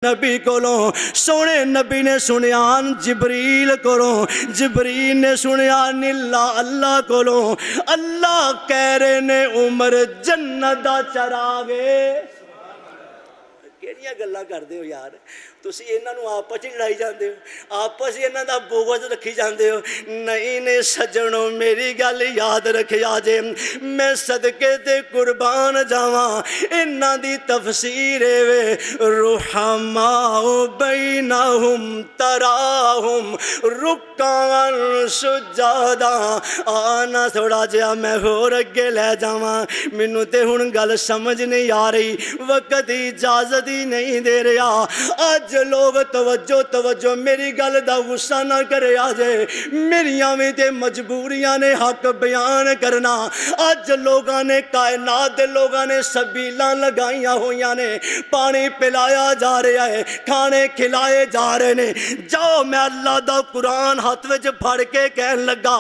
نبی کولوں سونے نبی نے سنیان جبریل کولوں جبریل نے سنیان اللہ کولوں اللہ کہہ رہے نے عمر جنت دا چراغے کیڑیاں گلاں کردے ہو یار تسی انہاں نوں آپس وچ لڑائی جاندے ہو آپس انہاں دا بغض رکھی جاندے ہو نہیں نے سجنوں میری گل یاد رکھیا جے میں صدقے تے قربان جاواں انہاں دی تفسیر وے رحماء بینہم تراہم رکعا سجدا آنا تھوڑا جہا میں ہور اگے لے جاواں مینوں تے ہن گل سمجھ نہیں آ رہی وقت اجازت ہی نہیں دے رہا آج لوگ توجہ میری گل دا غصہ نہ کرے آجے میریاں بھی تے مجبوریاں نے حق بیان کرنا آج لوگاں نے کائنات دے لوگاں نے سبیلاں لگائیاں ہویاں نے پانی پلایا جا رہا ہے کھانے کھلائے جا رہے نے جاؤ میں اللہ دا قرآن ہاتھ وچ پھڑ کے کہن لگا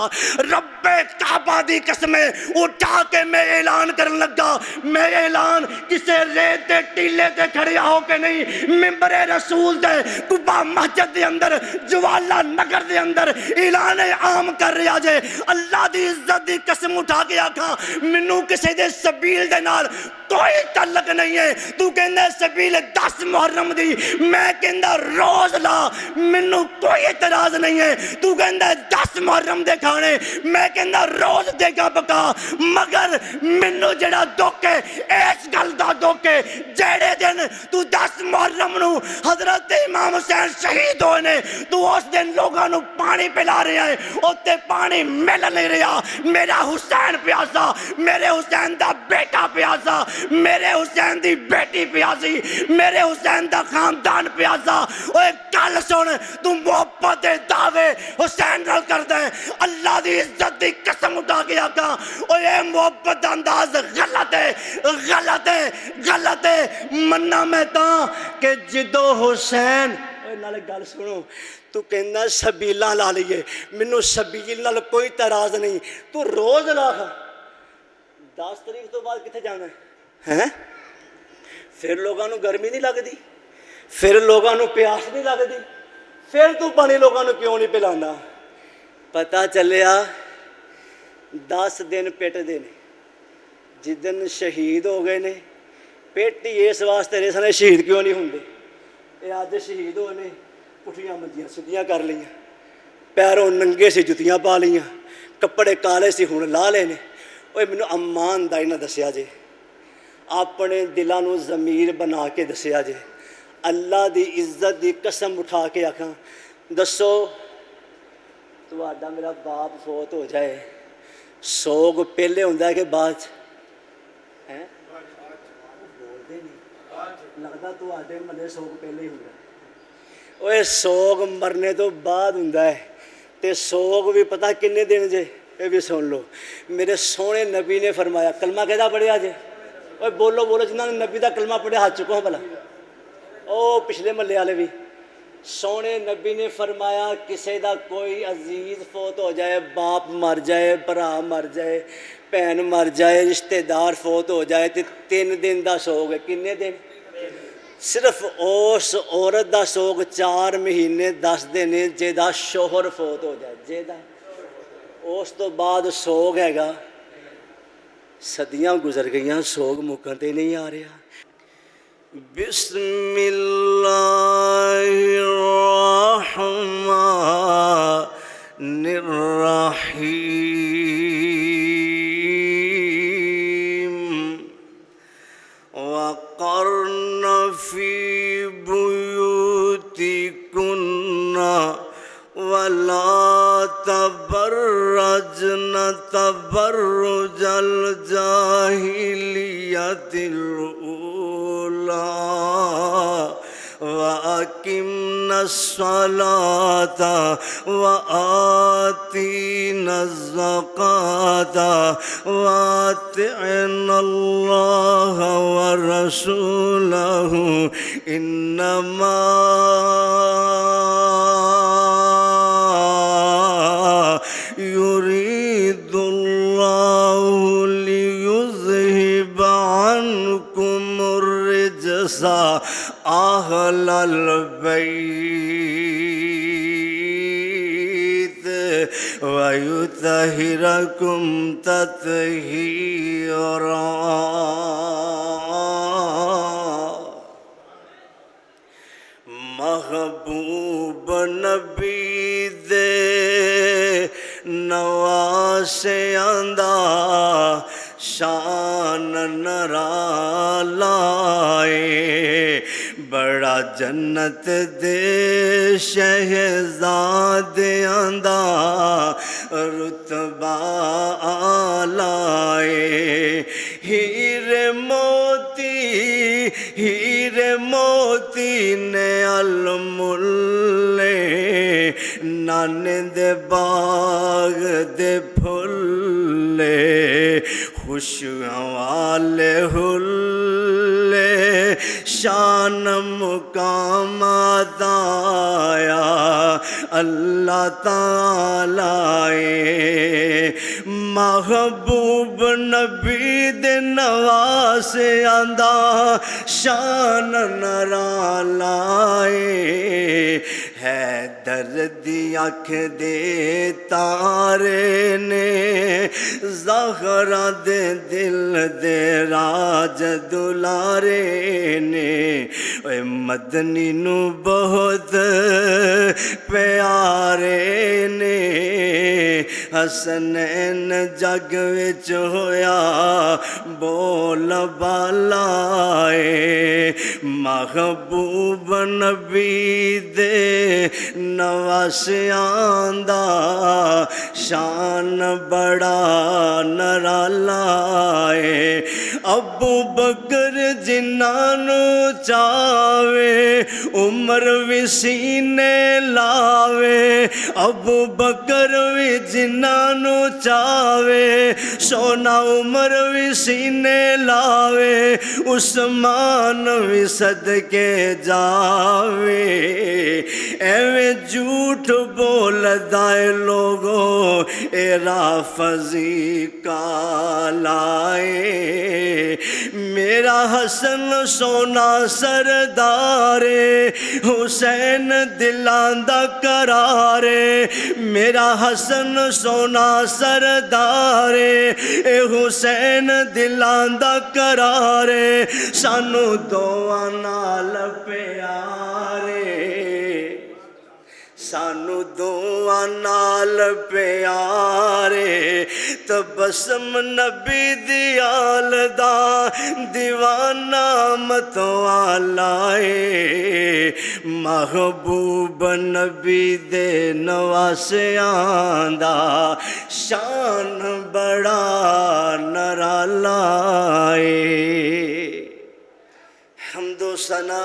رب کعبہ دی قسم اٹھا کے میں اعلان کرن لگا میں اعلان کسے ریت تے ٹیلے تے کھڑیا ہو کے نہیں ممبر رسول دے قبا مسجد دے اندر جوالا نگر دے اندر اعلان عام کر رہا جے اللہ دی عزت دی قسم اٹھا کے آکھاں منوں کسے دے سبیل دے نال کوئی تعلق نہیں ہے تو کہندے سبیل 10 محرم دی میں کہندا روز لا منوں کوئی اعتراض نہیں ہے تو کہندے 10 محرم دے کھانے میں کہندا روز دے گا پکا مگر منوں جڑا دکھ ہے اس گل دا دکھ ہے جڑے دن تو 10 محرم نو حضرت امام حسین شہید ہوئے نے تو اس دن لوگاں نو پانی پلا رہا ہے اوتے پانی مل نہیں رہا میرا حسین پیاسا میرے حسین دا بیٹا پیاسا میرے حسین دی بیٹی پیاسی میرے حسین دا خاندان پیاسا اوے گل سن تو محبت دے دعوے حسین نال کردا ہے اللہ دی عزت دی قسم اٹھا کے آکھاں اوے محبت دا انداز غلط ہے غلط ہے غلط ہے مننا میں تاں کہ جدو حسین نال گل سنو تو کہنا سبیلاں لا لئیے منوں سبیل نال کوئی تراز نہیں تو روز لا 10 تاریخ تو بعد کتے جانا ہے پھر لوگاں نو گرمی نہیں لگ دی پھر لوگاں نو پیاس نہیں لگ دی پھر تو پانی لوگاں نو کیوں نہیں پلانا پتہ چلیا 10 دن پیٹ دے نے جدن شہید ہو گئے نے پیٹ ہی اس واسطے رہے سنے شہید کیوں نہیں ہوندے اے آج شہید ہوئے نے پٹھیاں منجیاں سدیاں کر لیاں پیروں ننگے سے جتیاں پا لیاں کپڑے کالے سے ہن لا لے نے اوے مینوں ایمانداری نہ دسیا جے اپنے دلاں نوں ضمیر بنا کے دسیا جے اللہ دی عزت دی قسم اٹھا کے آکھاں دسو تہاڈا میرا باپ فوت ہو جائے سوگ پہلے ہوندا ہے کہ بعد بولدے نہیں لگدا تہاڈے ملے سوگ پہلے ہی ہوندا اوے سوگ مرنے تو بعد ہوندا ہے تے سوگ بھی پتہ کنے دن جے یہ بھی سن لو میرے سونے نبی نے فرمایا کلمہ کہدا پڑھیا جے اوے بولو بولو جنہاں نے نبی دا کلمہ پڑھیا ہاتھ چکو بھلا او پچھلے محلے والے بھی سونے نبی نے فرمایا کسے دا کوئی عزیز فوت ہو جائے باپ مر جائے بھرا مر جائے بہن مر جائے رشتہ دار فوت ہو جائے تے 3 دن دا سوگ ہے کنے دن صرف اس عورت دا سوگ 4 مہینے 10 دن جیدا شوہر فوت ہو جائے جیدا اس تو بعد سوگ ہے گا صدیاں گزر گئیاں سوگ مکن تے نہیں آ رہا بسم اللہ الرحمن الرحیم وقرن فی بیوتکن ولا تبرجن تبرج الجاہلیت الأولى وَأَقِمْنَا الصَّلَاةَ وَآتِينَا الزَّكَاةَ وَأَطِعْنَا اللَّهَ وَرَسُولَهُ إِنَّمَا يُرِيدُ اللَّهُ لِيُذْهِبَ عَنْكُمُ الرِّجْسَ أَهْلَ البيت ويطهركم تطهيرا. محبوب نبی دے نواسیاں دا شان نرالائے بڑا جنت دے شہزادیاں دا رتبہ آلائے. ہیرے موتی نے الملے نانے دے باغ دے پھلے خوشیاں والے حلے شان مقام آیا اللہ تعالی. محبوب نبی دے نواسیاں دا شان نرالائے ہے دردی آنکھ دے تارے نے زہرا دے دل دے راج دلارے نے. اے مدنی نو بہت پیارے نے حسنین جگ وچ ہویا بول بالائے. محبوب نبی دے نواسیاں دا شان بڑا نرالائے. ابو بکر جنہاں نو چاوے عمر وی سینے لاوے. ابو بکر وی جنہاں نو چاوے سونا عمر وی سینے لاوے. عثمان وی صدقے جاوے ایویں جھوٹ بول دائے لوگو اے رافضی کالائے. میرا حسن سونا سردارے حسین دلان دا قرارے. میرا حسن سونا سردارے اے حسین دلان دا قرارے. سانو دعا نال پیارے سانو دعا نال پیارے. تبسم نبی دی آل دا دیوانہ متوالائے. محبوب نبی دے نواسیاں دا شان بڑا نرالائے. حمد و ثنا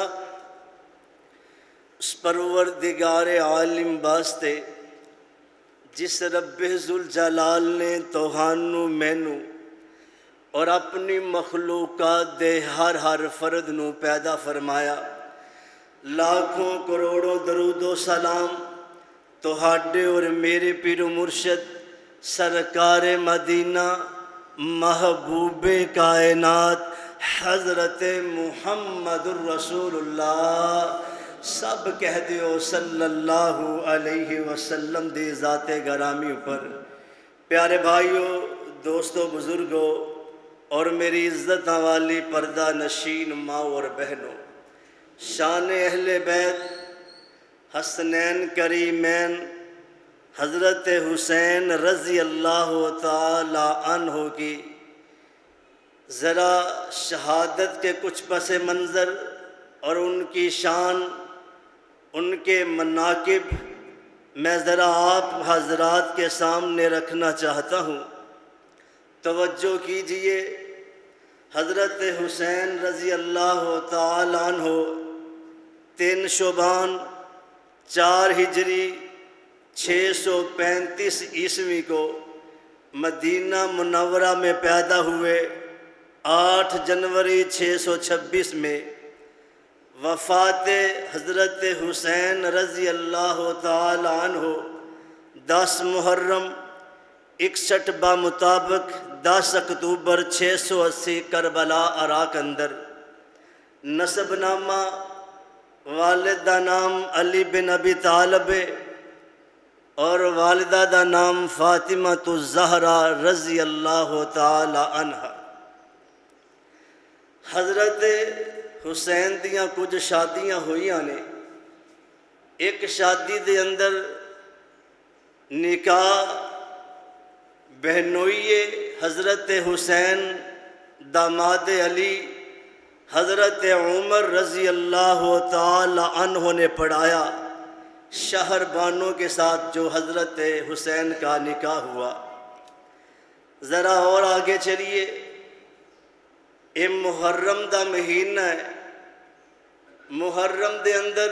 اس پروردگار عالم واسطے جس رب ذوالجلال نے توہانو مینو اور اپنی مخلوقات دے ہر فرد نو پیدا فرمایا. لاکھوں کروڑوں درود و سلام تہاڈے اور میرے پیر و مرشد سرکار مدینہ محبوب کائنات حضرت محمد الرسول اللہ سب کہہ دیو صلی اللہ علیہ وسلم دی ذات گرامی پر. پیارے بھائیو، دوستو، بزرگو اور میری عزت والی پردہ نشین ماں اور بہنوں، شان اہل بیت حسنین کریمین حضرت حسین رضی اللہ تعالی عنہ کی ذرا شہادت کے کچھ پس منظر اور ان کی شان، ان کے مناقب میں ذرا آپ حضرات کے سامنے رکھنا چاہتا ہوں. توجہ کیجئے. حضرت حسین رضی اللہ تعالی عنہ 3 شعبان 4 ہجری 635 عیسوی کو مدینہ منورہ میں پیدا ہوئے. 8 جنوری 626 میں وفات حضرت حسین رضی اللہ تعالی عنہ 10 محرم 61 بمطابق 10 اکتوبر 680 کربلا عراق اندر. نسب نامہ والد دا نام علی بن ابی طالب ہے اور والدہ دا نام فاطمہ الزہرا رضی اللہ تعالی عنہ۔ حضرت حسین دیاں کچھ شادیاں ہوئیاں نے۔ ایک شادی دے اندر نکاح بہنوئی حضرت حسین داماد علی حضرت عمر رضی اللہ تعالی عنہ نے پڑھایا، شہر بانوں کے ساتھ جو حضرت حسین کا نکاح ہوا۔ ذرا اور آگے چلیے، یہ محرم دا مہینہ ہے۔ محرم دے اندر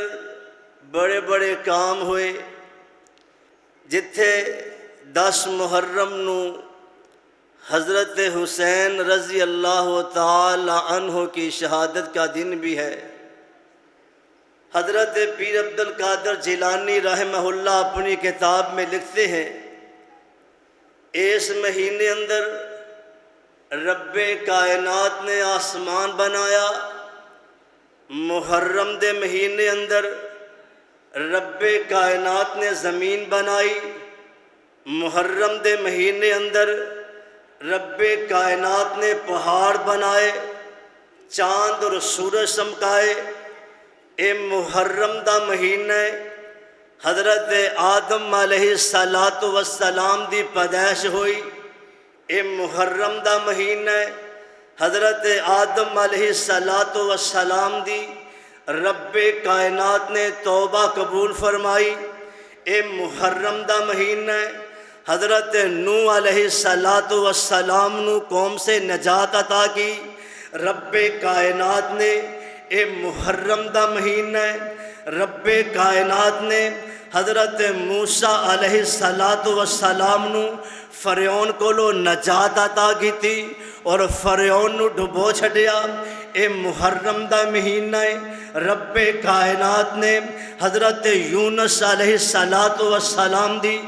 بڑے بڑے کام ہوئے، جتھے 10 محرم نو حضرت حسین رضی اللہ تعالی عنہ کی شہادت کا دن بھی ہے۔ حضرت پیر عبد القادر جیلانی رحمہ اللہ اپنی کتاب میں لکھتے ہیں، اس مہینے اندر رب کائنات نے آسمان بنایا، محرم دے مہینے اندر رب کائنات نے زمین بنائی، محرم دے مہینے اندر رب کائنات نے پہاڑ بنائے، چاند اور سورج چمکائے۔ اے محرم دا مہینہ حضرت آدم علیہ السلام دی پیدائش ہوئی۔ اے محرم دا مہینہ حضرت آدم علیہ السلام دی رب کائنات نے توبہ قبول فرمائی۔ اے محرم دا مہینہ حضرت نوح علیہ السلام نو قوم سے نجات عطا کی رب کائنات نے۔ اے محرم دا مہینہ رب کائنات نے حضرت موسیٰ علیہ السلام نو فرعون کو نجات عطا کی تھی اور فرعون نو ڈبو چھڈیا۔ اے محرم دا مہینہ رب کائنات نے حضرت یونس علیہ السلام دی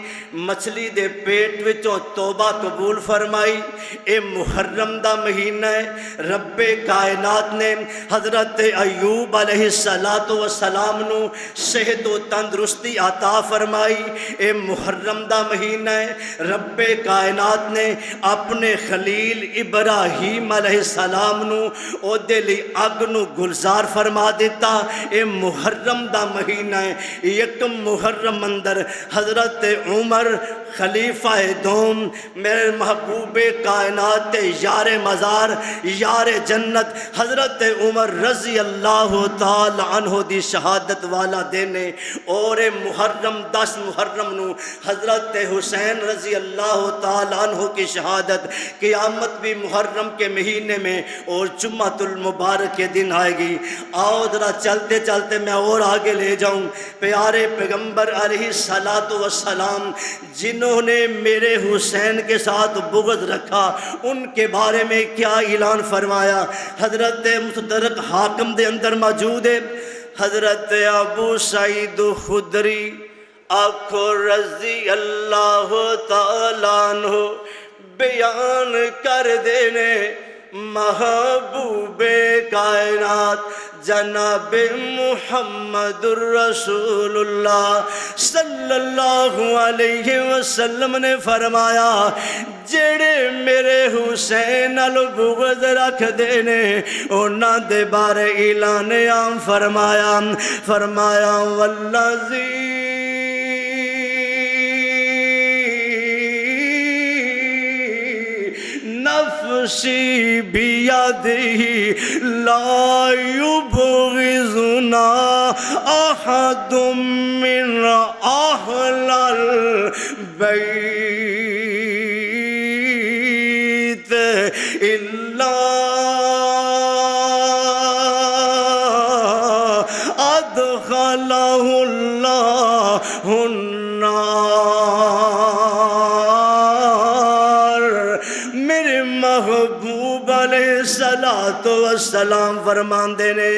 مچھلی دے پیٹ وچوں توبہ قبول فرمائی۔ اے محرم دا مہینہ رب کائنات نے حضرت ایوب علیہ السلام نو صحت و تندرستی عطا فرمائی۔ اے محرم دا مہینہ رب کائنات نے اپنے خلیل ابراہیم علیہ السلام نو او دے لی اگ نو گلزار فرما دیتا۔ اے محرم دا مہینہ یکم محرم اندر حضرت عمر خلیفہ دوم میرے محبوب کائنات یار مزار یار جنت حضرت عمر رضی اللہ تعالی عنہ دی شہادت والا دینے۔ اور محرم 10 محرم نو حضرت حسین رضی اللہ تعالی عنہ کی شہادت، قیامت بھی محرم کے مہینے میں اور جمعۃ المبارک کے دن آئے گی۔ آؤ ذرا چلتے چلتے میں اور آگے لے جاؤں۔ پیارے پیغمبر علیہ السلام جنہوں نے میرے حسین کے ساتھ بغض رکھا، ان کے بارے میں کیا اعلان فرمایا؟ حضرت مستدرک حاکم دے اندر موجود ہے، حضرت ابو سعید خدری آخو رضی اللہ تعالیٰ عنہ بیان کر دینے محبوب کائنات جناب محمد الرسول اللہ صلی اللہ علیہ وسلم نے فرمایا، جڑے میرے حسین نال بغض رکھ دینے انہاں دے بارے اعلان عام فرمایا والذی نفسی بیدہ لا یبغضنا احد من اہل البیت الا ادخلہ اللہ النار۔ میرے محبوب علیہ السلام فرماندے نے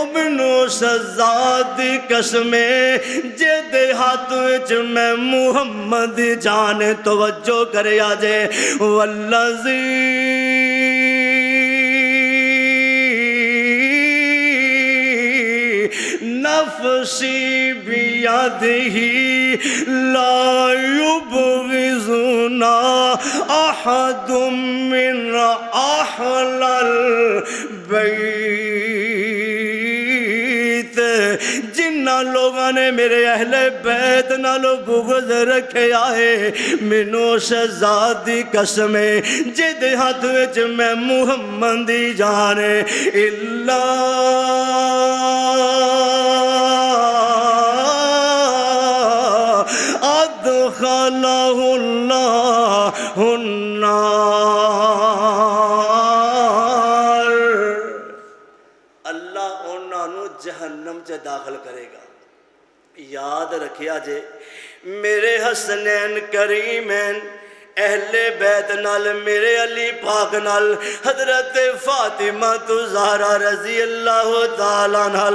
ابنو سزا دی قسمیں جے دے ہاتھ وچ میں محمد جان توجہ کرے آجے والذی نفسی بیدہ لا یبغضنا احد من اہل البیت جنہ لوگاں نے میرے اہل بیت نالو بغض رکھے آئے مینوں اس ذات دی قسم ہے جدے ہاتھ وچ میں محمد دی جان الا ادخلہ اللہ النار اللہ انہاں نو جہنم چ داخل کرے گا۔ یاد رکھیا جے میرے حسنین کریمین اہل بیت نال میرے علی پاک نال حضرت فاطمہ زہرا رضی اللہ تعالیٰ نال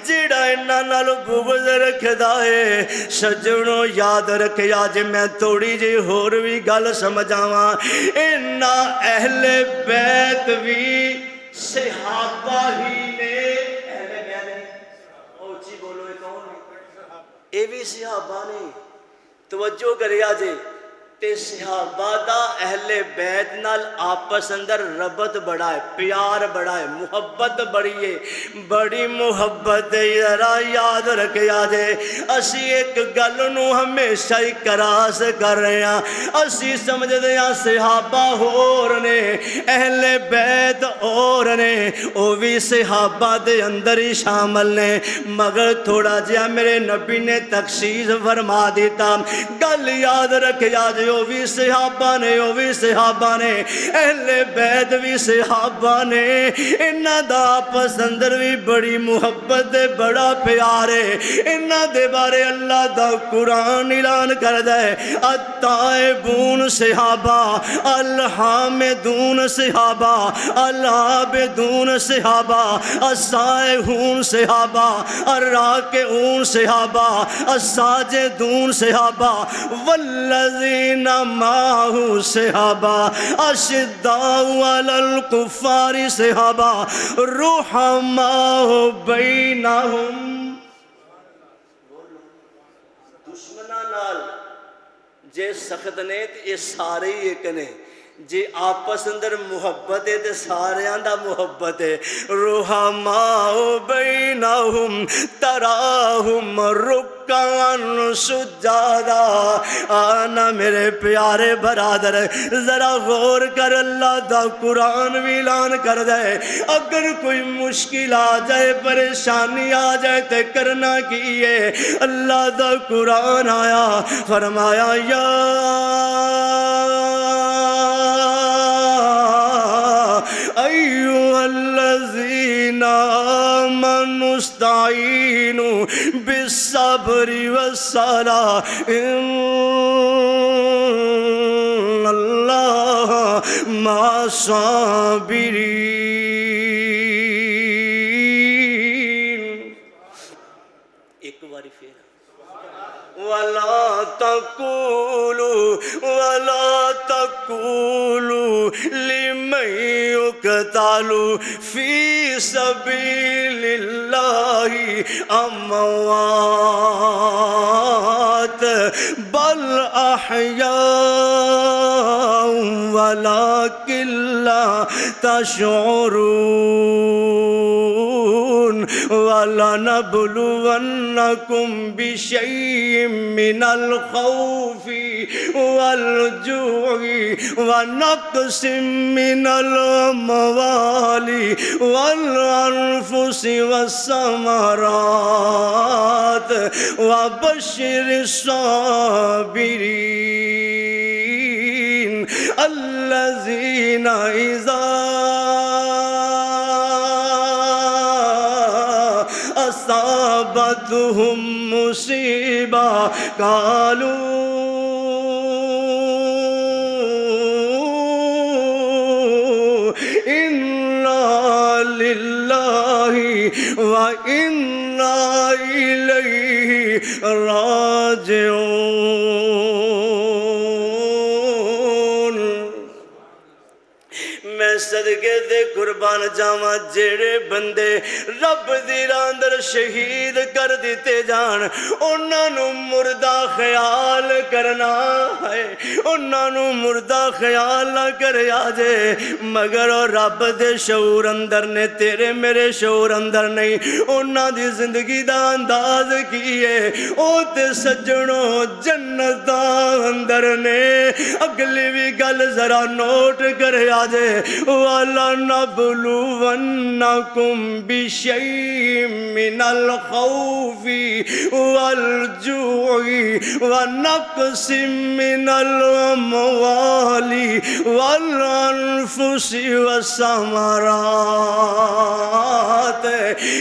جڑا انہاں نال بغض رکھدا ہے سجنوں یاد رکھیا جے میں تھوڑی جی ہور بھی گل سمجھاواں انہاں اہل بیت بھی صحابہ ہی نے اہل بیت اونچی بولو یہ کون اے بھی صحابہ نے توجہ کریا جے تے صحابہ دا اہل بیت نال آپس اندر ربط بڑا ہے پیار بڑا ہے محبت بڑی ہے بڑی محبت ہے ذرا یاد رکھیا جے اسی ایک گل نو ہمیشہ ہی کراس کر رہے ہیں اسی سمجھتے ہیں صحابہ اور نے اہل بیت اور نے او بھی صحابہ دے اندر ہی شامل نے مگر تھوڑا جہا میرے نبی نے تخصیص فرما دیتا گل یاد رکھیا جے وہ بھی صحابہ نے وہ بھی صحابہ نے اہل بیت بھی صحابہ نے انہاں دا آپس اندر بھی بڑی محبت ہے بڑا پیار ہے انہاں دے بارے اللہ دا قرآن اعلان کردا ہے التائبون صحابہ الحامدون صحابہ العابدون صحابہ السائحون صحابہ الراکعون صحابہ الساجدون صحابہ والذین معه صحابہ اشداء علی الکفار صحابہ رحماء بینہم دشمناں نال جے سخت نے تے یہ سارے ہی ایک نے جے آپس اندر محبت ہے تے ساریاں دا محبت ہے رحماء بینہم تراہم رکعاً سجادا آنا میرے پیارے برادر ذرا غور کر اللہ دا قرآن بھی اعلان کر دے اگر کوئی مشکل آ جائے پریشانی آ جائے تے کرنا کیے اللہ دا قرآن آیا فرمایا یا ایوہ الذین آمنوا استعینوا بالصبر والصلاة ان اللہ مع الصابرین ایک باری پھر وَلَا تَقُولُوا لِمَنْ يُقْتَلُ فِي سَبِيلِ اللَّهِ أَمْوَاتٌ بَلْ أَحْيَاءٌ وَلَكِنْ لَا تَشْعُرُونَ وَلَنَبْلُوَنَّكُمْ بِشَيْءٍ مِّنَ الْخَوْفِ وَالْجُوعِ وَنَقْصٍ مِّنَ الْأَمْوَالِ وَالْأَنفُسِ وَالثَّمَرَاتِ وَبَشِّرِ الصَّابِرِينَ الَّذِينَ إِذَا أصابتهم مصيبة قالوا إنا لله وإنا إليه راجعون میں صدقے دے قربان جاواں جڑے بندے رب دی راہ اندر شہید کر دیتے جان انہاں نو مردہ خیال کرنا ہے انہاں نو مردہ خیال نہ کرے آجے مگر رب دے شعور اندر نے تیرے میرے شعور اندر نہیں انہاں دی زندگی دا انداز کیے او تے سجنوں جنت دا اندر نے اگلی بھی گل ذرا نوٹ کرے آجے وَلَنَبْلُوَنَّكُمْ بِشَيْءٍ مِّنَ الْخَوْفِ وَالْجُوعِ وَنَقْصٍ مِّنَ الْأَمْوَالِ وَالْأَنفُسِ وَالثَّمَرَاتِ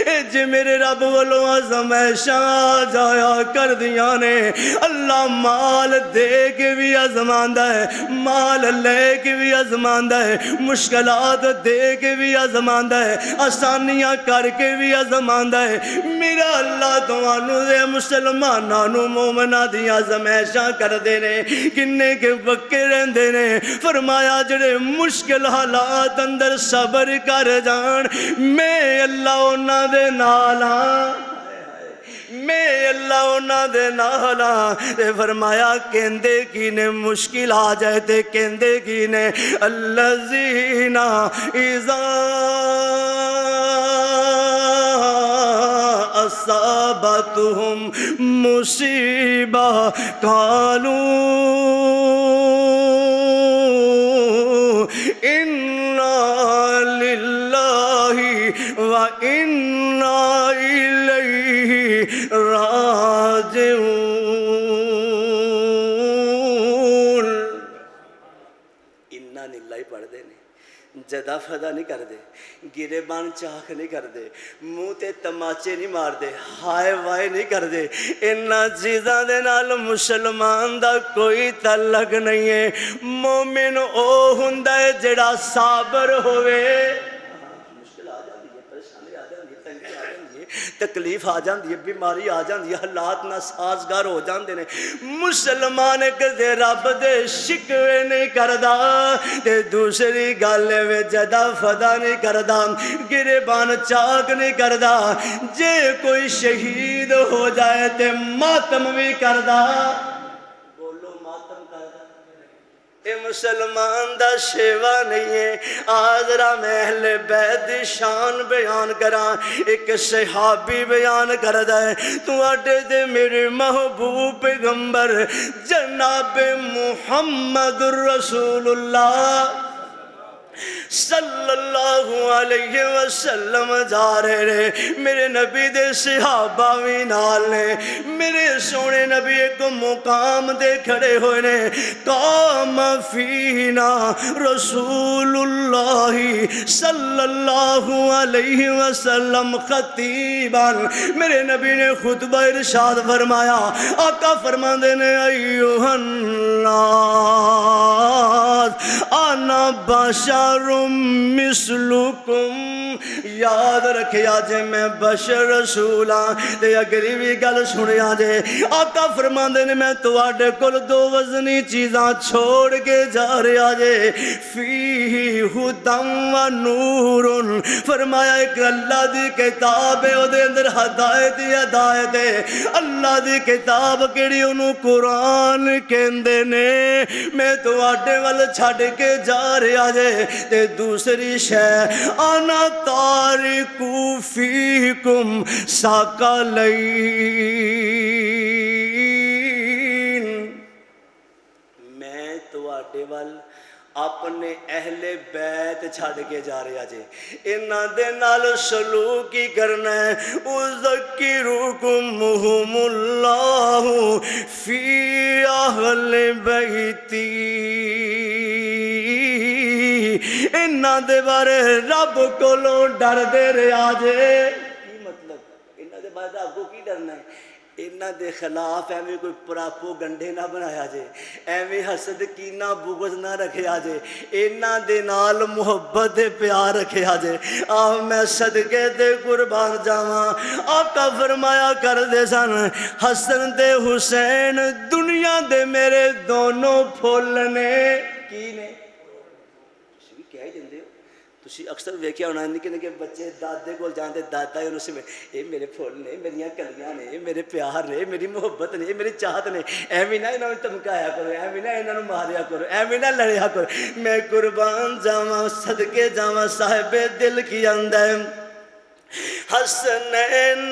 اج میرے رب والوں آزمائشاں جایا کر دیاں نے اللہ مال دے کے بھی آزماندہ ہے مال لے کے بھی آزماندہ ہے مشکلات دے کے بھی آزماندہ ہے آسانیاں کر کے بھی آزماندہ ہے میرا اللہ توانو دے مسلمانانو مومنہ دی آزمائشاں کر دینے کنے کے وقت رہندے نے فرمایا جڑے مشکل حالات اندر صبر کر جان میں اللہ انہاں دے نالاں میں اللہ انہاں دے نالاں تے فرمایا کہندے کی نے مشکل آ جائے تے کہندے کی نے الذین اذا اصابتهم مصیبہ قالوا انا للہ وانا الیہ راجعون انا للہ ہی پڑھ دے نے جدا فدا نہیں کر دے گرے بان چاک نہیں کر دے منہ تے تماچے نہیں مار دے ہائے وائے نہیں کر دے انہاں چیزاں دے نال مسلمان دا کوئی تعلق نہیں ہے مومن او ہوندا ہے جڑا صابر ہوئے مشکل آ جاندی ہے پریشانی آ جاندی ہے تنگی آ جاندی ہے تکلیف آ جاندی ہے بیماری آ جاندی ہے حالات نہ سازگار ہو جاندے نے مسلمان کدے رب دے شکوے نہیں کردا تے دوسری گل وے جدا فدا نہیں کردا گریبان چاک نہیں کردا جے کوئی شہید ہو جائے تے ماتم بھی کردا بولو ماتم کردا اے مسلمان دا شیوا نہیں ہے آذرا میں اہل بیت دی شان بیان کراں ایک صحابی بیان کردا ہے تو اڈے دے میرے محبوب پیغمبر جناب محمد رسول اللہ صلی اللہ علیہ وسلم جا رہے میرے نبی دے صحابہ بھی نال نے میرے سونے نبی ایک مقام دے کھڑے ہوئے نے قام فینا رسول اللہ صلی اللہ علیہ وسلم خطیبان میرے نبی نے خطبہ ارشاد فرمایا آقا فرماندے نے ایوہ الناس انا بشر مثلکم یاد رکھیا جے میں بشر رسولاں تے اگلی بھی گل سنیا جے آقا فرماندے نے میں تواڈے کول دو وزنی چیزاں چھوڑ کے جا رہا جے فیہ ہدی و نور فرمایا ایک اللہ دی کتاب ہے او دے اندر ہدایت ہی ہدایت ہے اللہ دی کتاب کیڑی انہوں قرآن کہندے نے میں تواڈے ول چھڈ کے جا رہا جے تے دوسری شے انا تارکو فیکم ثقلین میں تواڈے ول اپنے اہل بیت چھڑ کے جا رہا جے انہاں دے نال سلوک کی کرنا ہے اذکرکمہم اللہ فی اہل بیتی انہاں دے بارے رب کولوں ڈر دے رہا جے کی مطلب انہاں دے بارے رب کو کی ڈرنا ہے انہاں دے خلاف ایویں کوئی پراپو گنڈے نہ بنایا جے ایویں حسد کینہ بغض نہ رکھیا جے انہاں دے نال محبت دے پیار رکھیا جے آہ میں صدقے دے قربان جاواں آقا فرمایا کر دے سن حسن تے حسین دنیا دے میرے دونوں پھول نے کی نے کہہ ہی دندے ہو ਤੁਸੀਂ ਅਕਸਰ ਵੇਖਿਆ ਹੋਣਾ ਨਿੱਕੇ ਨਿੱਕੇ ਬੱਚੇ ਦਾਦੇ ਕੋਲ ਜਾਂਦੇ, ਦਾਦਾ ਉਹਨੂੰ ਸਿਵੇ, ਇਹ ਮੇਰੇ ਫੁੱਲ ਨੇ, ਮੇਰੀਆਂ ਕਲੀਆਂ ਨੇ, ਮੇਰੇ ਪਿਆਰ ਨੇ, ਮੇਰੀ ਮੁਹੱਬਤ ਨੇ, ਮੇਰੀ ਚਾਹਤ ਨੇ, ਐਵੇਂ ਨਾ ਇਹਨਾਂ ਨੂੰ ਧਮਕਾਇਆ ਕਰੋ, ਐਵੇਂ ਨਾ ਇਹਨਾਂ ਨੂੰ ਮਾਰਿਆ ਕਰੋ, ਐਵੇਂ ਨਾ ਲੜਿਆ ਕਰੋ। ਮੈਂ ਕੁਰਬਾਨ ਜਾਵਾਂ, ਸਦਕੇ ਜਾਵਾਂ, ਸਾਹਿਬੇ ਦਿਲ ਕੀ ਆਂਦਾ ਹੈ, ਹਸਨੈਨ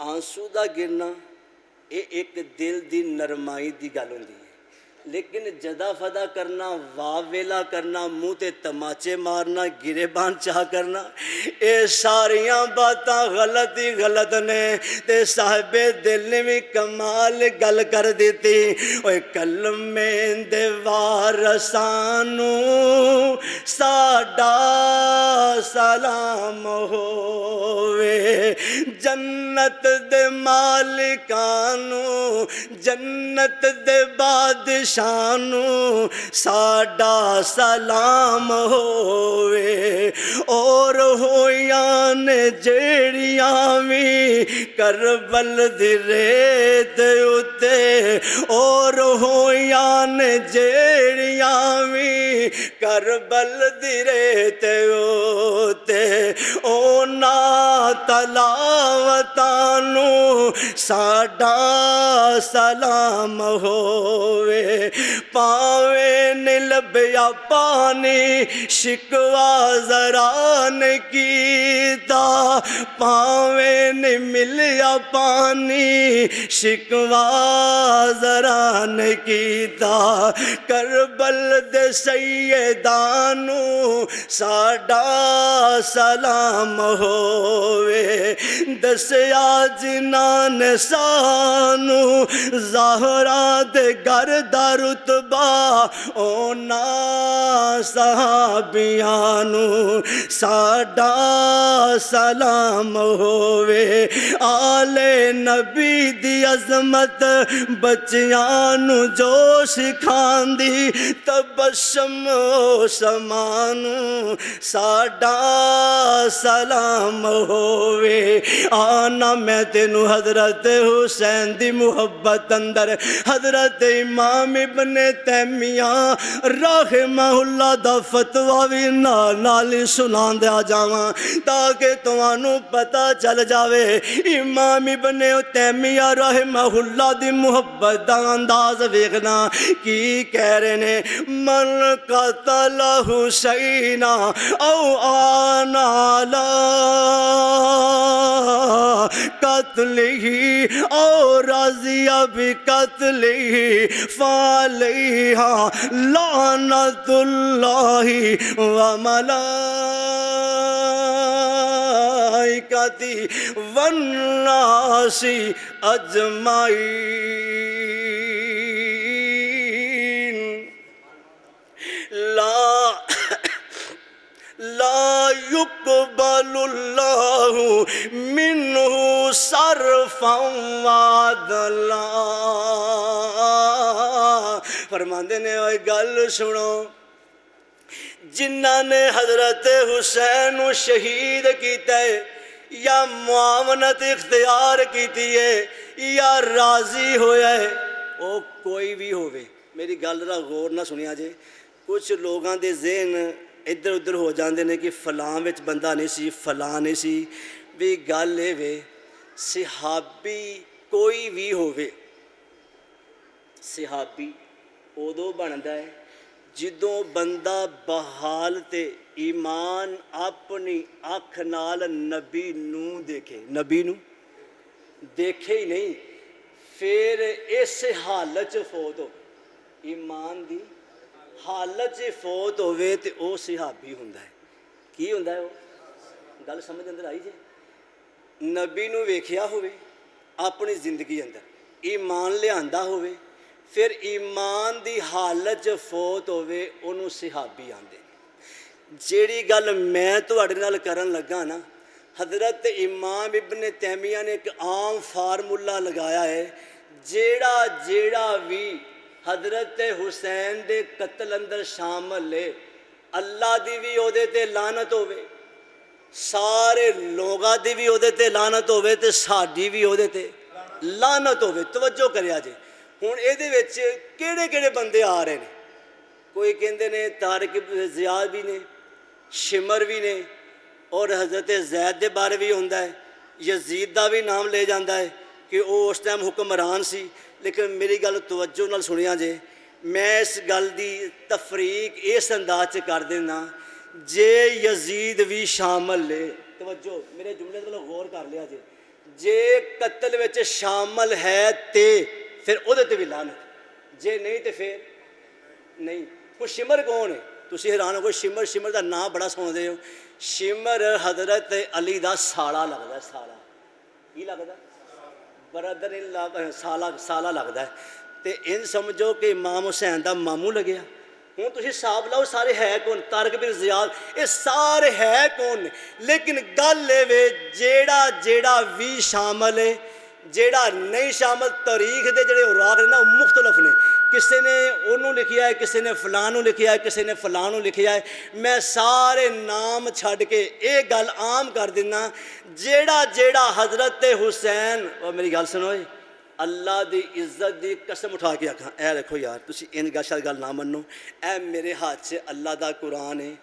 ਆਂਸੂ ਦਾ ਗਿਰਨਾ ਇਹ ਇੱਕ ਦਿਲ ਦੀ ਨਰਮਾਈ ਦੀ ਗੱਲ ਹੁੰਦੀ ਹੈ, ਲੇਕਿਨ ਜਦਾ ਫਦਾ ਕਰਨਾ, ਵਾਹ ਵੇਲਾ ਕਰਨਾ, ਮੂੰਹ ਤੇ ਤਮਾਚੇ ਮਾਰਨਾ, ਗਿਰੇਬਾਨ ਚਾਹ ਕਰਨਾ, ਇਹ ਸਾਰੀਆਂ ਬਾਤਾਂ ਗਲਤ ਹੀ ਗਲਤ ਨੇ। ਤੇ ਸਾਹਿਬੇ ਦਿਲ ਨੇ ਵੀ ਕਮਾਲ ਗੱਲ ਕਰ ਦਿੱਤੀ, ਓਏ ਕਲਮੇ ਦੇ ਵਾਰਸਾਂ ਨੂੰ ਸਾਡਾ ਸਲਾਮ ਹੋਵੇ, ਜੰਨਤ ਦੇ ਮਾਲਿਕਾਂ ਨੂੰ, ਜੰਨਤ ਦੇ ਬਾਦਸ਼ਾਹ ਸਾਨੂੰ ਸਾਡਾ ਸਲਾਮ ਹੋਵੇ। ਔਰ ਹੋਈਆਂ ਨੇ ਜਿਹੜੀਆਂ ਵੀ ਕਰਬਲ ਦੀ ਰੇਤ ਉੱਤੇ, ਔਰ ਹੋਈਆਂ ਨੇ ਜਿਹੜੀਆਂ ਵੀ ਕਰਬਲ ਦੀ ਰੇਤ ਉੱਤੇ, ਉਹਨਾਂ ਤਲਾਵਤਾਂ ਨੂੰ ਸਾਡਾ ਸਲਾਮ ਹੋਵੇ। ਭਾਵੇਂ ਨ ਲੱਭਿਆ ਪਾਣੀ ਸ਼ਿਕਵਾ ਜ਼ਰਾ ਨ ਕੀਤਾ, ਭਾਵੇਂ ਨ ਮਿਲਿਆ ਪਾਣੀ ਸ਼ਿਕਵਾ ਜ਼ਰਾ ਨ ਕੀਤਾ, ਕਰਬਲ ਦੇ ਸੈਯਦਾਂ ਨੂੰ ਸਾਡਾ ਸਲਾਮ ਹੋਵੇ। ਦੱਸਿਆ ਜਿਨ੍ਹਾਂ ਨੇ ਸਾਨੂੰ ਜ਼ਾਹਰਾ ਦੇ ਘਰ ਦਾ ਰੁਤਬਾ, ਉਹਨਾਂ ਸਹਾਬੀਆਂ ਨੂੰ ਸਾਡਾ ਸਲਾਮ ਹੋਵੇ। ਆਲੇ ਨਬੀ ਦੀ ਅਜ਼ਮਤ ਬੱਚਿਆਂ ਨੂੰ ਜੋ ਸਿਖਾਉਂਦੀ, ਤਬਸਮ ਸਮਾ ਨੂੰ ਸਾਡਾ ਸਲਾਮ ਹੋਵੇ। ਆਨਾ ਮੈਂ ਤੈਨੂੰ ਹਜ਼ਰਤ ਹੁਸੈਨ ਦੀ ਮੁਹੱਬਤ ਅੰਦਰ حضرت امام ابن تیمیہ رحمہاللہ دا فتویٰ بھی نال سنان دیا جاواں تاکہ تمہانوں پتہ چل جاوے امام ابن تیمیہ رحمہاللہ دی محبت دا انداز ویکھنا کی کہہ رہے نے من قتل حسین او آنا لا قتلہی او راضی بقتلہی فعلیہا لعنت اللہ وملائکتی والناس اجمعین لا يقبل اللہ منہ صرفا وعدلا فرماندے نے اوہ گل سنو جنہاں نے حضرت حسین شہید کیتا ہے یا معاونت اختیار کیتی ہے یا راضی ہویا ہے او کوئی بھی ہوئے میری گل ذرا غور نہ سنیا جے کچھ لوگاں دے ذہن ادھر ادھر ہو جاندے نے کہ فلاں وچ بندہ نہیں سی فلاں نہیں سی بھی گل اے وے صحابی کوئی بھی ہوئے صحابی ادو بنتا ہے جدوں بندہ بحال تے ایمان اپنی اکھ نال نبی نو دیکھے نبی نو دیکھے ہی نہیں پھر اس حالت فوت ہو ایمان دی حالت فوت ہوئے تے او صحابی ہوندا ہے کی ہوندا ہے وہ گل سمجھ اندر آئی جے نبی نو ویکھیا ہوئے اپنی زندگی اندر ایمان لیا ہوئے پھر ایمان دی حالت فوت ہوئے انہوں صحابی آندے جیڑی گل میں تواڈے نال کرن لگا نا حضرت امام ابن تیمیہ نے ایک عام فارمولہ لگایا ہے جیڑا بھی حضرت حسین دے قتل اندر شامل ہے اللہ دی بھی عہدے تے لعنت ہوئے سارے لوگاں دی بھی عہدے تے لعنت ہوئے تے ساڈی بھی عہدے تے لعنت ہوئے توجہ کریا جے ہن اے دے وچ کیڑے کیڑے بندے آ رہے نے کوئی کہندے نے طارق زیاد بھی نے شمر بھی نے اور حضرت زید دے بارے بھی ہوندا ہے یزید دا بھی نام لے جاندا ہے کہ وہ اس ٹائم حکمران سی لیکن میری گل توجہ نال سنیا جے میں اس گل دی تفریق اس انداز سے کر دینا جے یزید بھی شامل لے توجہ میرے جملے تے غور کر لیا جے جے قتل وچ شامل ہے تے پھر ਉਹਦੇ ਤੇ ਵੀ ਲਾਨਤ ਜੇ ਨਹੀਂ ਤੇ ਫਿਰ ਨਹੀਂ ਹੁਣ ਸ਼ਿਮਰ ਕੌਣ ਹੈ ਤੁਸੀਂ ਹੈਰਾਨ ਹੋ ਸ਼ਿਮਰ ਦਾ ਨਾਮ ਬੜਾ ਸੁਣਦੇ ਹੋ ਸ਼ਿਮਰ ਹਜ਼ਰਤ ਅਲੀ ਦਾ ਸਾਲਾ ਲੱਗਦਾ ਸਾਲਾ ਕੀ ਲੱਗਦਾ ਬਰਦਰ ਇਨ ਸਾਲਾ ਲੱਗਦਾ ਤੇ ਇੰਜ ਸਮਝੋ ਕਿ ਇਮਾਮ ਹੁਸੈਨ ਦਾ ਮਾਮੂ ਲੱਗਿਆ ਹੁਣ ਤੁਸੀਂ ਹਿਸਾਬ ਲਾਓ ਸਾਰੇ ਹੈ ਕੌਣ ਤਾਰਿਕ ਬਿਨ ਜ਼ਿਆਦ ਇਹ ਸਾਰੇ ਹੈ ਕੌਣ ਨੇ ਲੇਕਿਨ ਗੱਲ ਇਹ ਵੇ ਜਿਹੜਾ ਵੀ ਸ਼ਾਮਲ ਹੈ ਜਿਹੜਾ ਨਹੀਂ ਸ਼ਾਮਲ ਤਾਰੀਖ ਦੇ ਜਿਹੜੇ ਔਰਾਕ ਨੇ ਨਾ ਉਹ ਮੁਖਤਲਫ ਨੇ ਕਿਸੇ ਨੇ ਉਹਨੂੰ ਲਿਖਿਆ ਹੈ ਕਿਸੇ ਨੇ ਫਲਾਂ ਨੂੰ ਲਿਖਿਆ ਹੈ ਕਿਸੇ ਨੇ ਫਲਾਂ ਨੂੰ ਲਿਖਿਆ ਹੈ ਮੈਂ ਸਾਰੇ ਨਾਮ ਛੱਡ ਕੇ ਇਹ ਗੱਲ ਆਮ ਕਰ ਦਿੰਦਾ ਜਿਹੜਾ ਹਜ਼ਰਤ ਹੁਸੈਨ ਉਹ ਮੇਰੀ ਗੱਲ ਸੁਣੋ اللہ دی عزت دی قسم اٹھا کے آکھاں اے دیکھو یار تسی ان شاید گل نہ منو اے میرے ہاتھ سے اللہ دا قرآن ہے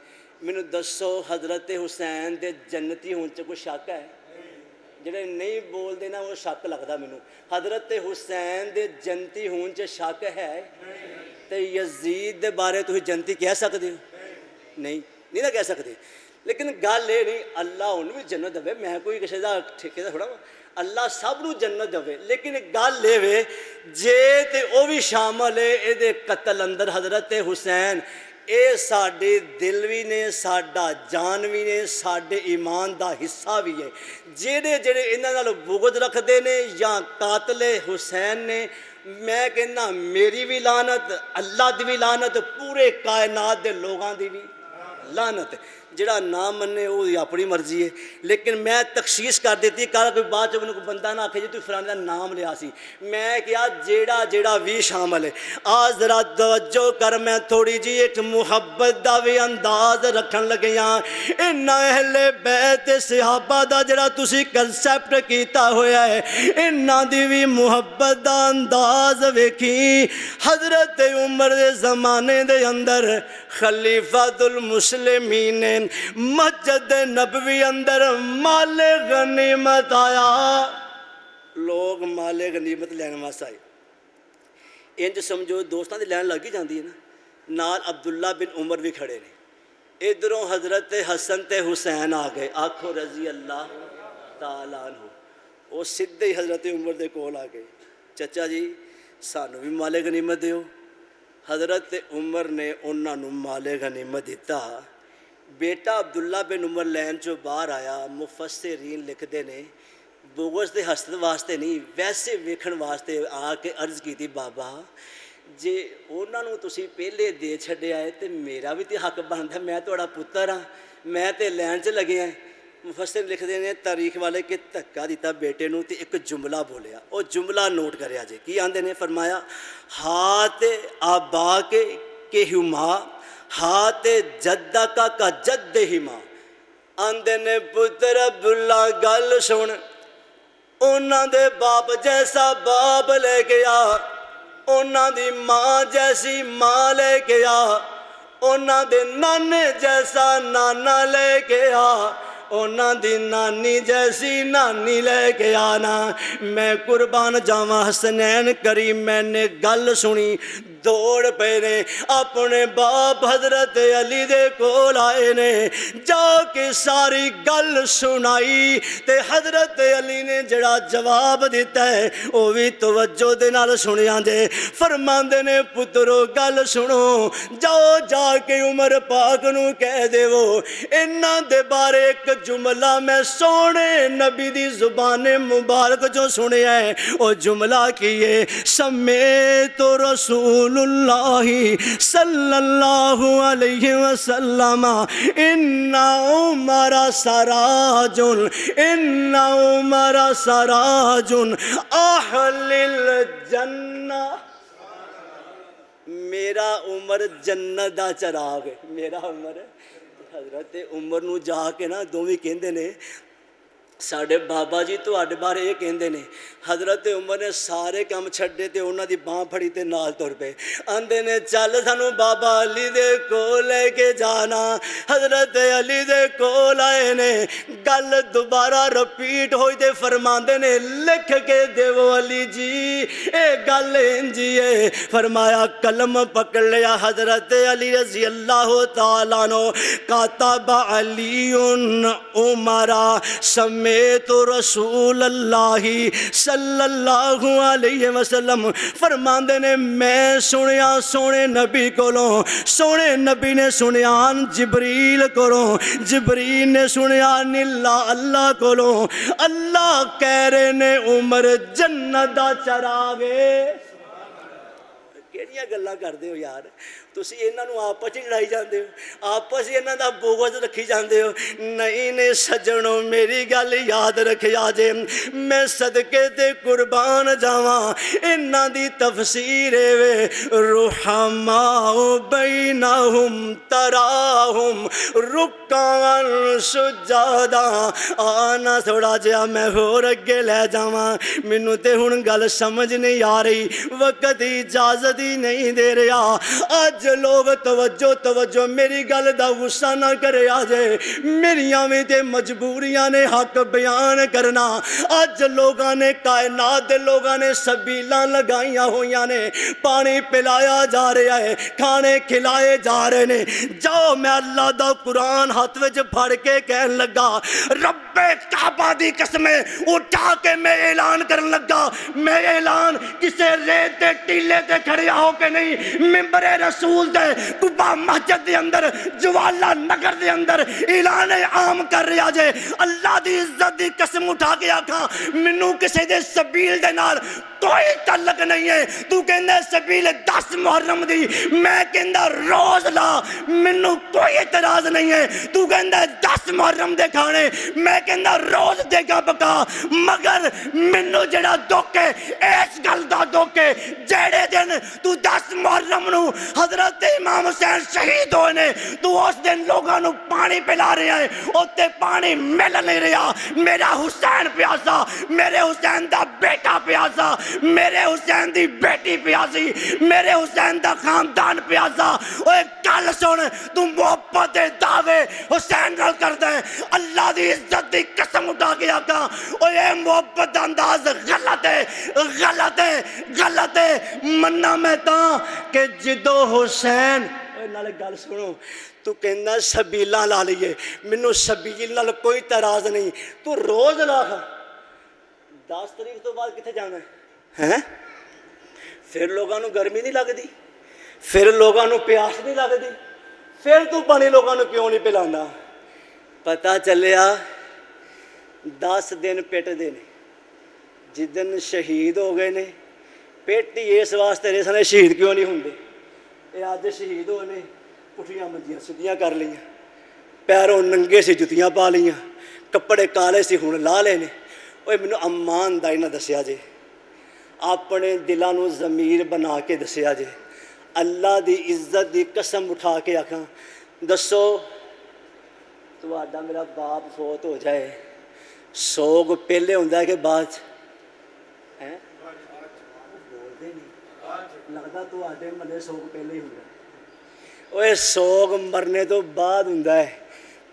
مینوں دسو حضرت حسین دے جنتی ہون چ کوئی شک ہے جڑے نہیں بول دے نا وہ شک لگدا مینوں حضرت حسین دے جنتی ہون چ شک ہے تے یزید دے بارے تسی جنتی کہہ سکدے ہو نہیں نہ کہہ سکدے لیکن گل یہ نہیں اللہ انہوں بھی جنت دے میں کوئی کسی دا ٹھیکے دا تھوڑا اللہ سب نو جنت دے لیکن گل یہ جے تے او بھی شامل ہے یہ قتل اندر حضرت حسین اے ساڈے دل بھی نے ساڈا جان بھی نے ساڈے ایمان دا حصہ بھی ہے جڑے انہاں نال بغض رکھدے نے یا قاتل حسین نے میں کہنا میری بھی لعنت اللہ دی بھی لعنت پورے کائنات دے لوگاں دی بھی لعنت جڑا نہ منے وہ اپنی مرضی ہے لیکن میں تخصیص کر دیتی کل کوئی بعد چ کوئی بندہ نہ آکھے جی تو فلانے کا نام لیا سی میں کیا جیڑا بھی شامل ہے آج ذرا توجہ کر میں تھوڑی جی ایک محبت دا بھی انداز رکھن لگے ہاں انہاں اہل بیت صحابہ دا جڑا تسی کنسیپٹ کیتا ہویا ہے انہاں دی بھی محبت دا انداز ویکھی حضرت عمر دے زمانے دے اندر خلیفۃ المسلمین نے مسجد نبوی اندر مال غنیمت آیا لوگ مال غنیمت لینے واسطے آئے انج سمجھو دوستاں دی لین لگ ہی جاندی ہے نا نال عبداللہ بن عمر بھی کھڑے نے ادھروں حضرت حسن تے حسین آ گئے آکھو رضی اللہ تعالیٰ عنہ وہ سیدھے ہی حضرت عمر دے کول آ گئے چچا جی سانو بھی مال غنیمت دیو حضرت عمر نے انہاں نوں مال غنیمت دیتا بیٹا عبداللہ بن عمر لین چو باہر آیا مفسرین لکھ دے نے بغض دے حسد واسطے نہیں ویسے ویکھن واسطے آ کے عرض کی تھی بابا جے انہاں نوں تسی پہلے دے چھڈیا ہے تے میرا بھی تے حق بندا میں تہاڈا پتر ہاں میں تے لین چ لگیا ہیں مفسر لکھ دے نے تاریخ والے کہ دھکا دیتا بیٹے نوں تے ایک جملہ بولیا او جملہ نوٹ کریا جے کی آندے نے فرمایا ہاتھ آبا کے ہما ہاتھ جدہ کا جد ہی ماں آندے نے پتر عبداللہ گل سن انہاں دے باپ جیسا باپ لے کے آ انہاں دی ماں جیسی ماں لے کے آ انہاں دے نانے جیسا نانا لے کے آ انہاں دی نانی جیسی نانی لے کے آنا میں قربان جاواں حسنین کریم میں نے گل سنی دوڑ پے نے اپنے باپ حضرت علی دے کول آئے نے جا کے ساری گل سنائی تے حضرت علی نے جڑا جواب دیتا ہے وہ بھی توجہ دے نال سنیاں جے فرماندے نے پترو گل سنو جاؤ جا کے عمر پاک نو کہہ دے وہ انہاں دے بارے ایک جملہ میں سونے نبی دی زبان مبارک جو سنے ہیں وہ جملہ کیے سمیت رسول اللہ صلی اللہ علیہ وسلم ان عمر سراج ان عمر سراج اہل الجنہ میرا عمر جنت دا چراغ ہے میرا عمر حضرت عمر نو جا کے نا دوویں کہندے نے ساڈے بابا جی تواڈے بارے یہ کہندے نے حضرت عمر نے سارے کام چھڈے تے انہاں دی باں پھڑی تے نال تر پے آندے نے چل سانو بابا علی دے کول لے کے جانا حضرت علی دے کول آئے نے گل دوبارہ رپیٹ ہوئی تے فرماندے نے لکھ کے دیو علی جی اے گل انجی ہے فرمایا قلم پکڑ لیا حضرت علی رضی اللہ تعالیٰ عنہ کاتب علی عمرہ سمے سمیت رسول اللہ صلی اللہ علیہ وسلم فرماندے نے میں سنیا سونے نبی کولوں، سونے نبی نے سنیا جبریل کولوں، جبریل نے سنیا اللہ کولوں، اللہ کہہ رہے نے عمر جنت دا چراغے۔ کیڑیاں گلاں کردے ہو یار تسی انہاں نوں آپس وچ لڑائی جاندے ہو، آپس ہی انہاں دا بغض رکھی جاندے ہو۔ نہیں نے سجنوں میری گل یاد رکھیا جے، میں صدقے تے قربان جاواں انہاں دی تفسیر وے رحماء بینہم تراہم رکعا سجادا۔ آنا تھوڑا جہا میں ہور اگے لے جاواں، مینوں تے ہن گل سمجھ نہیں آ رہی، وقت اجازت ہی نہیں دے رہا۔ اج لوگ توجہ میری گل دا غصہ نہ کرے آجے، میریاں بھی تے مجبوریاں نے حق بیان کرنا۔ اج لوگاں نے کائنات دے لوگاں نے سبیلاں لگائیاں ہویاں نے، پانی پلایا جا رہا ہے، کھانے کھلائے جا رہے نے۔ جاؤ میں اللہ دا قرآن ہاتھ وچ پھڑ کے کہن لگا، رب کعبہ دی قسم اٹھا کے میں اعلان کرن لگا، میں اعلان کسے ریت دے ٹیلے تے کھڑیا ہو کے نہیں، ممبر رسول دے قبا مسجد دے اندر جوالا نگر دے اندر اعلان عام کر رہا جے۔ اللہ دی عزت دی قسم اٹھا کے آکھاں منوں کسے دے سبیل دے نال کوئی تعلق نہیں ہے۔ تو کہندا سبیل 10 محرم دی، میں کہندا روز لا، منوں کوئی اعتراض نہیں ہے۔ تو کہندا 10 محرم دے کھانے، میں کہندا روز دے گا پکا، مگر منوں جڑا دکھ ہے اس گل دا دکھ ہے جڑے دن تو 10 محرم نو حضرت امام حسین شہید ہوئے نے، تو اس دن لوگاں نو پانی پلا رہا ہے، اوتے پانی مل نہیں رہا۔ میرا حسین پیاسا، میرے حسین دا بیٹا پیاسا، میرے حسین دی بیٹی پیاسی، میرے حسین دا خاندان پیاسا۔ اوے گل سن، تو محبت دے دعوے حسین نال کردا ہے، اللہ دی عزت دی قسم اٹھا کے آکھاں اوے محبت دا انداز غلط ہے، غلط ہے، غلط ہے۔ مننا میں تاں کہ جدو حسین نالے گل سنو، تو کہنا سبیلاں لا لیے، منوں سبیل نال کوئی اعتراض نہیں، تو روز لا کھا 10 تاریخ تو بعد کتنے جانا ہے؟ پھر لوگاں نو گرمی نہیں لگدی، پھر لوگاں نو پیاس نہیں لگدی، پھر تو پانی لوگاں نو کیوں نہیں پلانا؟ پتہ چلیا 10 دن پٹ دے نے، جدن شہید ہو گئے نے پیٹ ہی اس واسطے نے سنے شہید کیوں نہیں ہوندے۔ اے آج شہید ہونے پٹھیاں منجیاں سدیاں کر لیاں، پیروں ننگے سی جتیاں پا لیاں، کپڑے کالے سی ہن لا لے نے۔ اوے مینوں امان دائی نہ دسیا جے، اپنے دلاں نو ضمیر بنا کے دسیا جے، اللہ دی عزت دی قسم اٹھا کے آکھاں دسو تہاڈا میرا باپ فوت ہو جائے سوگ پہلے ہوندا ہے کہ بعد؟ لگتا تو آدھے ملے سوگ پہلے ہی ہوندا۔ اوے سوگ مرنے تو بعد ہوندا ہے،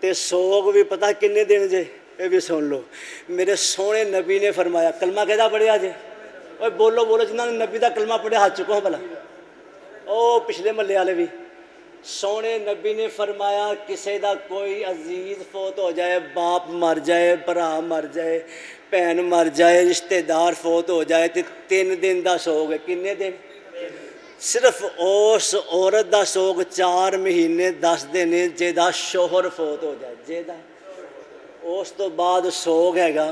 تے سوگ بھی پتہ کنے دن جے، اے بھی سن لو۔ میرے سونے نبی نے فرمایا، کلمہ کہدا پڑھیا جے؟ اوے بولو بولو، جنہاں نے نبی دا کلمہ پڑھیا ہاتھ چکو بھلا۔ او پچھلے محلے والے بھی، سونے نبی نے فرمایا کسے دا کوئی عزیز فوت ہو جائے، باپ مر جائے، بھرا مر جائے، بہن مر جائے، رشتہ دار فوت ہو جائے تے 3 دن دا سوگ ہے۔ کنے دن؟ صرف اس عورت دا سوگ 4 مہینے 10 دن جیدا شوہر فوت ہو جائے، جیدا اس تو بعد سوگ ہے گا۔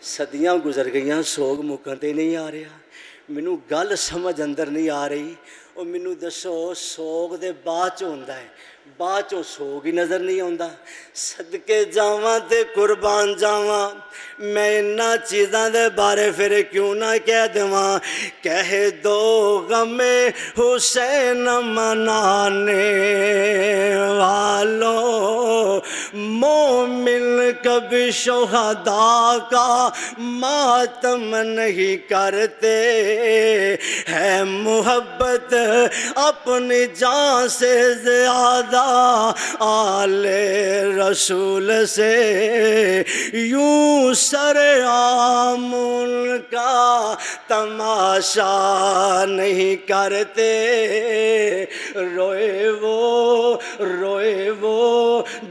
صدیاں گزر گئیاں سوگ مکن تے نہیں آ رہا۔ مینوں گل سمجھ اندر نہیں آ رہی، اور مینوں دسو سوگ دے بعد چ ہوندا ہے، بعد چوں سوگ ہی نظر نہیں آਉਂਦਾ۔ صدقے جاواں تے قربان جاواں، میں انہاں چیزاں دے بارے پھر کیوں نہ کہہ دیواں، کہہ دو غم حسین منانے والوں، مومن کبھی شہداء کا ماتم نہیں کرتے، ہے محبت اپنی جان سے زیادہ آل رسول سے، یوں سرعام ان کا تماشا نہیں کرتے، روئے وہ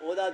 ਉਹਦਾ